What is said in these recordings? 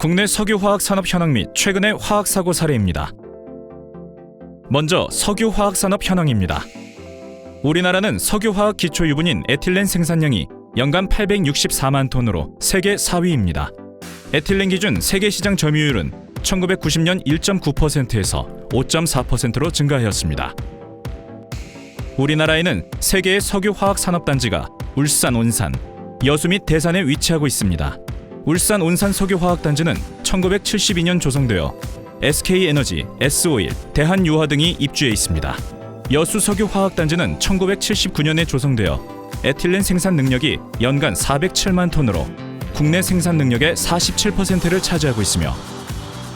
국내 석유화학 산업 현황 및 최근의 화학 사고 사례입니다. 먼저 석유화학 산업 현황입니다. 우리나라는 석유화학 기초 유분인 에틸렌 생산량이 연간 864만 톤으로 세계 4위입니다. 에틸렌 기준 세계 시장 점유율은 1990년 1.9%에서 5.4%로 증가하였습니다. 우리나라에는 세 개의 석유화학 산업단지가 울산, 온산, 여수 및 대산에 위치하고 있습니다. 울산 온산 석유화학단지는 1972년 조성되어 SK에너지, S오일, 대한유화 등이 입주해 있습니다. 여수 석유화학단지는 1979년에 조성되어 에틸렌 생산 능력이 연간 407만 톤으로 국내 생산 능력의 47%를 차지하고 있으며,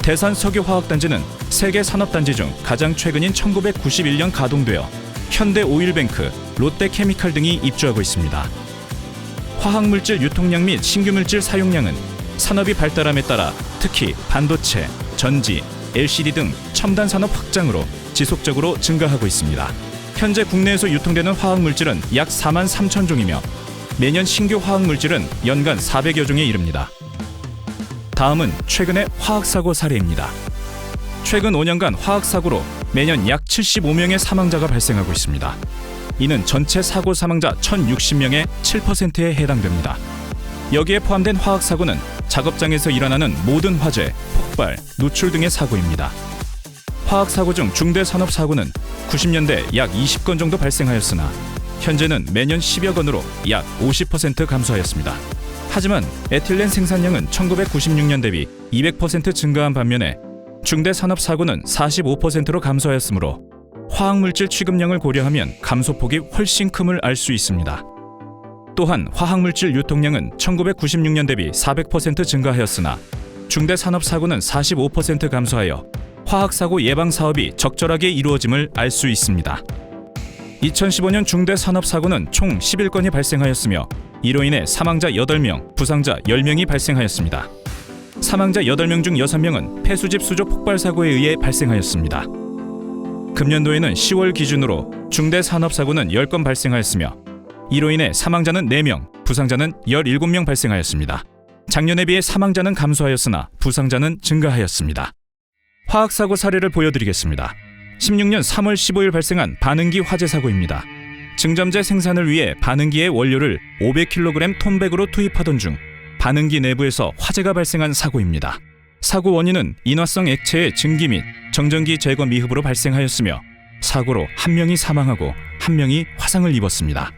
대산 석유화학단지는 세계 산업단지 중 가장 최근인 1991년 가동되어 현대오일뱅크, 롯데케미칼 등이 입주하고 있습니다. 화학물질 유통량 및 신규물질 사용량은 산업이 발달함에 따라 특히 반도체, 전지, LCD 등 첨단 산업 확장으로 지속적으로 증가하고 있습니다. 현재 국내에서 유통되는 화학물질은 약 4만 3천 종이며 매년 신규 화학물질은 연간 400여 종에 이릅니다. 다음은 최근의 화학사고 사례입니다. 최근 5년간 화학사고로 매년 약 75명의 사망자가 발생하고 있습니다. 이는 전체 사고 사망자 1,060명의 7%에 해당됩니다. 여기에 포함된 화학사고는 작업장에서 일어나는 모든 화재, 폭발, 노출 등의 사고입니다. 화학사고 중 중대산업사고는 90년대 약 20건 정도 발생하였으나 현재는 매년 10여 건으로 약 50% 감소하였습니다. 하지만 에틸렌 생산량은 1996년 대비 200% 증가한 반면에 중대산업사고는 45%로 감소하였으므로 화학물질 취급량을 고려하면 감소폭이 훨씬 큼을 알 수 있습니다. 또한 화학물질 유통량은 1996년 대비 400% 증가하였으나 중대산업사고는 45% 감소하여 화학사고 예방 사업이 적절하게 이루어짐을 알 수 있습니다. 2015년 중대산업사고는 총 11건이 발생하였으며 이로 인해 사망자 8명, 부상자 10명이 발생하였습니다. 사망자 8명 중 6명은 폐수집 수조 폭발 사고에 의해 발생하였습니다. 금년도에는 10월 기준으로 중대산업사고는 10건 발생하였으며 이로 인해 사망자는 4명, 부상자는 17명 발생하였습니다. 작년에 비해 사망자는 감소하였으나 부상자는 증가하였습니다. 화학사고 사례를 보여드리겠습니다. 16년 3월 15일 발생한 반응기 화재 사고입니다. 증점제 생산을 위해 반응기의 원료를 500kg 톤백으로 투입하던 중 반응기 내부에서 화재가 발생한 사고입니다. 사고 원인은 인화성 액체의 증기 및 정전기 제거 미흡으로 발생하였으며 사고로 1명이 사망하고 1명이 화상을 입었습니다.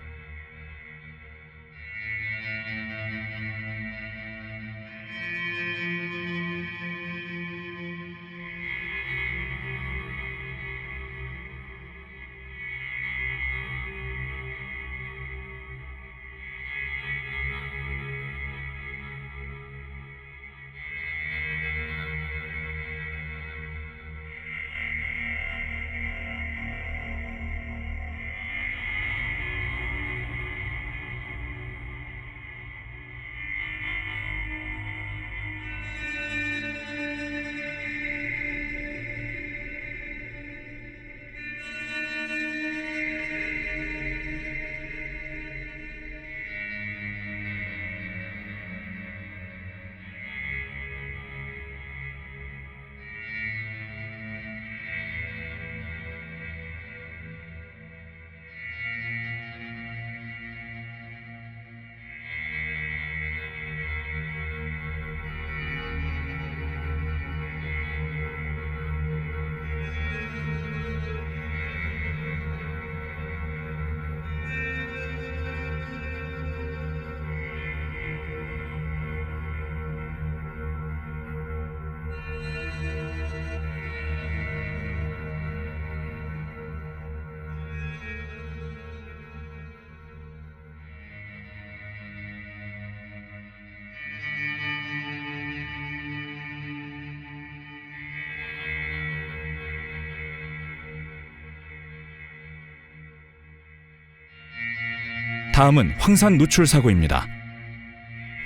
다음은 황산 누출 사고입니다.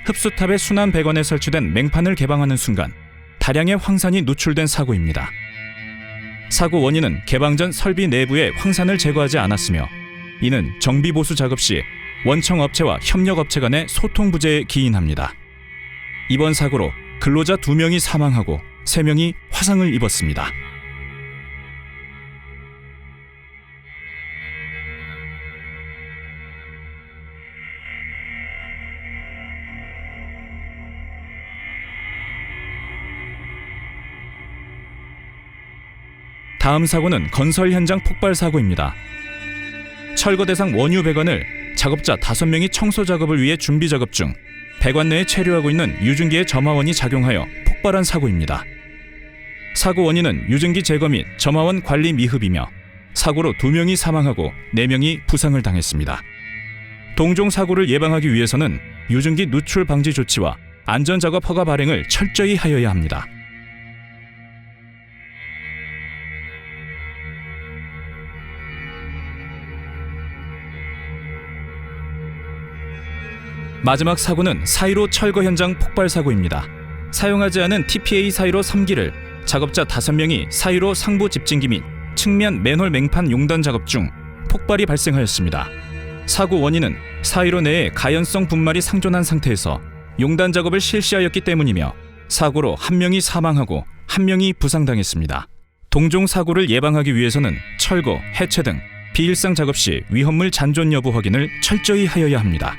흡수탑의 순환 배관에 설치된 맹판을 개방하는 순간 다량의 황산이 누출된 사고입니다. 사고 원인은 개방 전 설비 내부에 황산을 제거하지 않았으며 이는 정비 보수 작업 시 원청 업체와 협력 업체 간의 소통 부재에 기인합니다. 이번 사고로 근로자 2명이 사망하고 3명이 화상을 입었습니다. 다음 사고는 건설 현장 폭발 사고입니다. 철거 대상 원유 배관을 작업자 5명이 청소 작업을 위해 준비 작업 중 배관 내에 체류하고 있는 유증기의 점화원이 작용하여 폭발한 사고입니다. 사고 원인은 유증기 제거 및 점화원 관리 미흡이며 사고로 2명이 사망하고 4명이 부상을 당했습니다. 동종 사고를 예방하기 위해서는 유증기 누출 방지 조치와 안전작업 허가 발행을 철저히 하여야 합니다. 마지막 사고는 4.15 철거 현장 폭발 사고입니다. 사용하지 않은 TPA 4.15 3기를 작업자 5명이 4.15 상부 집진기 및 측면 맨홀 맹판 용단 작업 중 폭발이 발생하였습니다. 사고 원인은 4.15 내에 가연성 분말이 상존한 상태에서 용단 작업을 실시하였기 때문이며 사고로 1명이 사망하고 1명이 부상당했습니다. 동종 사고를 예방하기 위해서는 철거, 해체 등 비일상 작업 시 위험물 잔존 여부 확인을 철저히 하여야 합니다.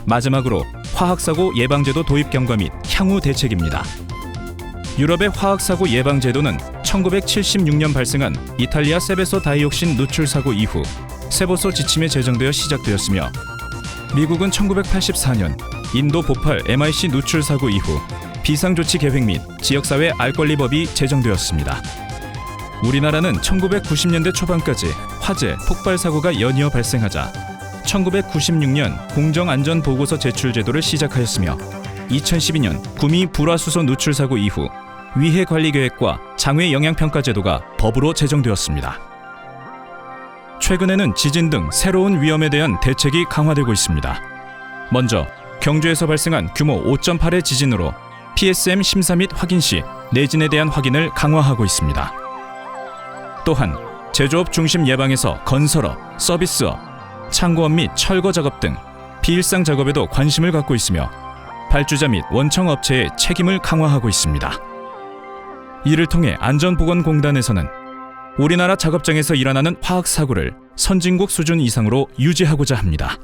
마지막으로 화학사고 예방제도 도입 경과 및 향후 대책입니다. 유럽의 화학사고 예방제도는 1976년 발생한 이탈리아 세베소 다이옥신 누출 사고 이후 세보소 지침에 제정되어 시작되었으며 미국은 1984년 인도 보팔 MIC 누출 사고 이후 비상조치 계획 및 지역사회 알권리법이 제정되었습니다. 우리나라는 1990년대 초반까지 화재, 폭발 사고가 연이어 발생하자 1996년 공정안전보고서 제출 제도를 시작하였으며 2012년 구미 불화수소 누출 사고 이후 위해관리계획과 장외영향평가 제도가 법으로 제정되었습니다. 최근에는 지진 등 새로운 위험에 대한 대책이 강화되고 있습니다. 먼저 경주에서 발생한 규모 5.8의 지진으로 PSM 심사 및 확인 시 내진에 대한 확인을 강화하고 있습니다. 또한 제조업 중심 예방에서 건설업, 서비스업, 창고업 및 철거 작업 등 비일상 작업에도 관심을 갖고 있으며 발주자 및 원청 업체의 책임을 강화하고 있습니다. 이를 통해 안전보건공단에서는 우리나라 작업장에서 일어나는 화학사고를 선진국 수준 이상으로 유지하고자 합니다.